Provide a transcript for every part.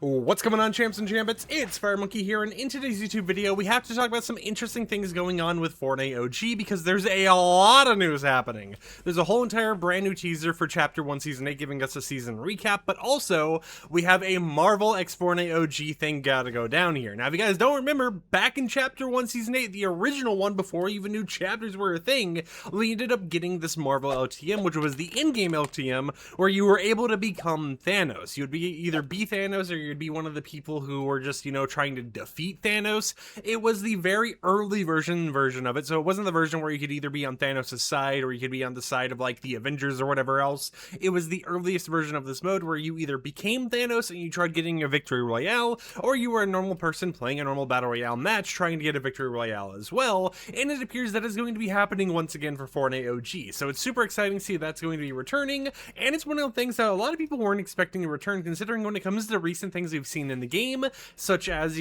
What's going on, champs and chambits? It's FireMonkey here, and in today's YouTube video, we have to talk about some interesting things going on with Fortnite OG, because there's a lot of news happening. There's a whole entire brand new teaser for Chapter 1 Season 8 giving us a season recap, but also, we have a Marvel x Fortnite OG thing gotta go down here. Now, if you guys don't remember, back in Chapter 1 Season 8, the original one before we even knew chapters were a thing, we ended up getting this Marvel LTM, which was the in-game LTM, where you were able to become Thanos. You would either be Thanos or you'd be one of the people who were just, trying to defeat Thanos. It was the very early version of it, so it wasn't the version where you could either be on Thanos' side or you could be on the side of, like, the Avengers or whatever else. It was the earliest version of this mode where you either became Thanos and you tried getting a victory royale, or you were a normal person playing a normal battle royale match trying to get a victory royale as well, and it appears that is going to be happening once again for Fortnite OG. So it's super exciting to see that's going to be returning, and it's one of the things that a lot of people weren't expecting to return, considering when it comes to recent things we've seen in the game, such as,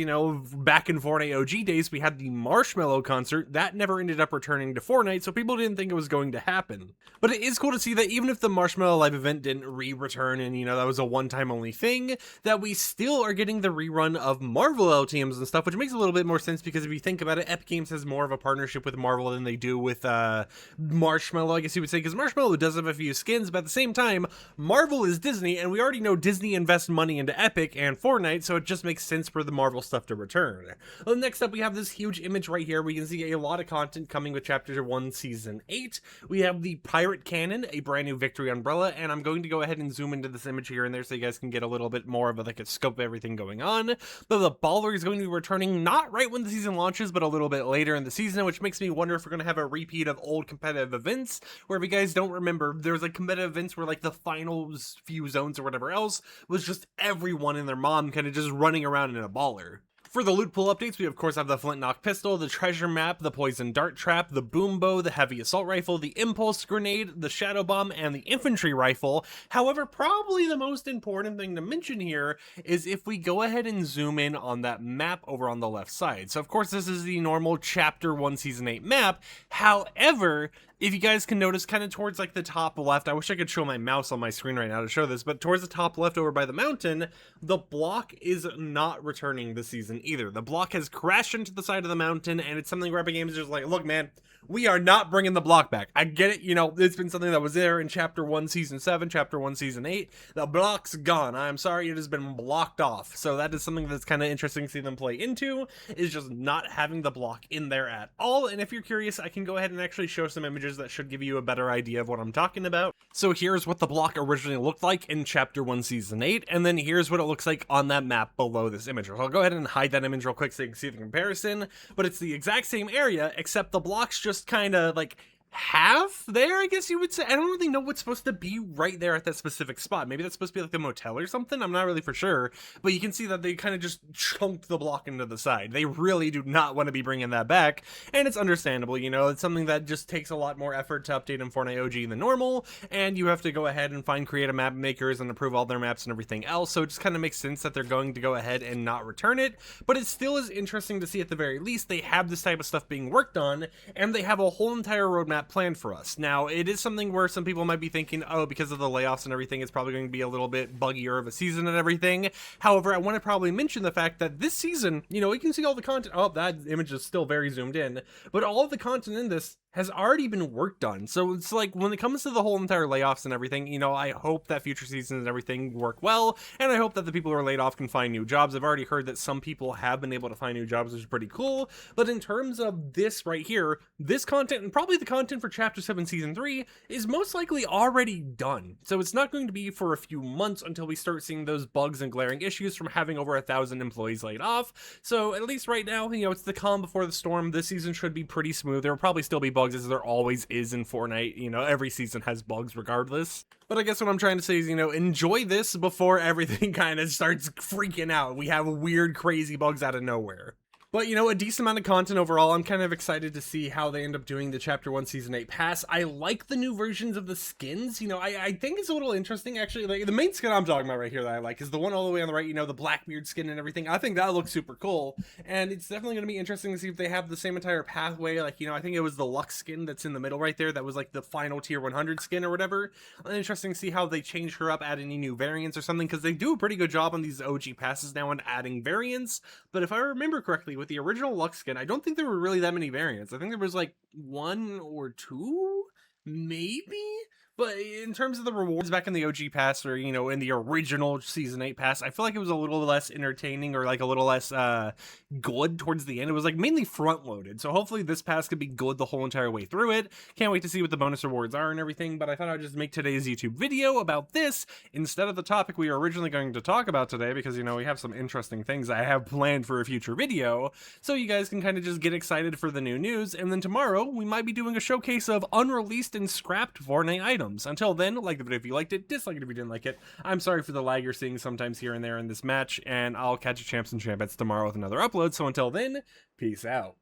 back in Fortnite OG days, we had the Marshmallow concert. That never ended up returning to Fortnite, so people didn't think it was going to happen. But it is cool to see that even if the Marshmallow live event didn't return and, that was a one-time only thing, that we still are getting the rerun of Marvel LTMs and stuff, which makes a little bit more sense, because if you think about it, Epic Games has more of a partnership with Marvel than they do with Marshmallow, I guess you would say, because Marshmallow does have a few skins, but at the same time, Marvel is Disney, and we already know Disney invests money into Epic and Fortnite, so it just makes sense for the Marvel stuff to return. Well, next up, we have this huge image right here. We can see a lot of content coming with Chapter 1 Season 8. We have the Pirate Cannon, a brand new victory umbrella, and I'm going to go ahead and zoom into this image here and there so you guys can get a little bit more of a scope of everything going on. But the Baller is going to be returning not right when the season launches, but a little bit later in the season, which makes me wonder if we're going to have a repeat of old competitive events, where if you guys don't remember, there's like competitive events where like the final few zones or whatever else was just everyone and their mom kind of just running around in a baller. For the loot pool updates, we of course have the Flint Knock pistol, the treasure map, the poison dart trap, the boom bow, the heavy assault rifle, the impulse grenade, the shadow bomb, and the infantry rifle. However, probably the most important thing to mention here is if we go ahead and zoom in on that map over on the left side. So of course this is the normal Chapter 1 Season 8 map. However, if you guys can notice kind of towards like the top left, I wish I could show my mouse on my screen right now to show this, but towards the top left over by the mountain, the block is not returning this season either. The block has crashed into the side of the mountain, and it's something where Epic Games is just like, look man, we are not bringing the block back. I get it, it's been something that was there in Chapter 1 Season 7, Chapter 1 Season 8. The block's gone. I'm sorry, it has been blocked off. So that is something that's kind of interesting to see them play into, is just not having the block in there at all. And if you're curious, I can go ahead and actually show some images that should give you a better idea of what I'm talking about. So here's what the block originally looked like in Chapter 1 Season 8, and then here's what it looks like on that map below this image. So I'll go ahead and hide that image real quick so you can see the comparison, but it's the exact same area, except the block's just kind of like half there, I guess you would say. I don't really know what's supposed to be right there at that specific spot. Maybe that's supposed to be like the motel or something. I'm not really for sure, but you can see that they kind of just chunked the block into the side. They really do not want to be bringing that back, and it's understandable. It's something that just takes a lot more effort to update in Fortnite OG than normal, and you have to go ahead and find creative map makers and approve all their maps and everything else, so it just kind of makes sense that they're going to go ahead and not return it. But it still is interesting to see, at the very least, they have this type of stuff being worked on, and they have a whole entire roadmap planned for us. Now, it is something where some people might be thinking, oh, because of the layoffs and everything, it's probably going to be a little bit buggier of a season and everything. However, I want to probably mention the fact that this season, you can see all the content. Oh, that image is still very zoomed in, but all of the content in this has already been worked on. So it's like, when it comes to the whole entire layoffs and everything, I hope that future seasons and everything work well, and I hope that the people who are laid off can find new jobs. I've already heard that some people have been able to find new jobs, which is pretty cool. But in terms of this right here, this content, and probably the content for Chapter 7 Season 3, is most likely already done. So it's not going to be for a few months until we start seeing those bugs and glaring issues from having over 1,000 employees laid off. So at least right now, it's the calm before the storm. This season should be pretty smooth. There will probably still be bugs, as there always is in Fortnite. Every season has bugs regardless. But I guess what I'm trying to say is, enjoy this before everything kind of starts freaking out. We have weird, crazy bugs out of nowhere. But, you know, a decent amount of content overall. I'm kind of excited to see how they end up doing the Chapter 1 Season 8 pass. I like the new versions of the skins. You know, I think it's a little interesting, actually. Like, the main skin I'm talking about right here that I like is the one all the way on the right, you know, the Blackbeard skin and everything. I think that looks super cool. And it's definitely going to be interesting to see if they have the same entire pathway. Like, you know, I think it was the Lux skin that's in the middle right there. That was like the final tier 100 skin or whatever. Interesting to see how they change her up, add any new variants or something, because they do a pretty good job on these OG passes now on adding variants. But if I remember correctly, with the original Lux skin, I don't think there were really that many variants. I think there was like 1 or 2, maybe? But in terms of the rewards back in the OG pass, or, you know, in the original Season 8 pass, I feel like it was a little less entertaining, or like a little less good towards the end. It was like mainly front-loaded, so hopefully this pass could be good the whole entire way through it. Can't wait to see what the bonus rewards are and everything, but I thought I'd just make today's YouTube video about this instead of the topic we were originally going to talk about today, because, you know, we have some interesting things I have planned for a future video, so you guys can kind of just get excited for the new news, and then tomorrow we might be doing a showcase of unreleased and scrapped Fortnite items. Until then, like the video if you liked it, dislike it if you didn't like it. I'm sorry for the lag you're seeing sometimes here and there in this match, and I'll catch you champs and champettes tomorrow with another upload. So until then, peace out.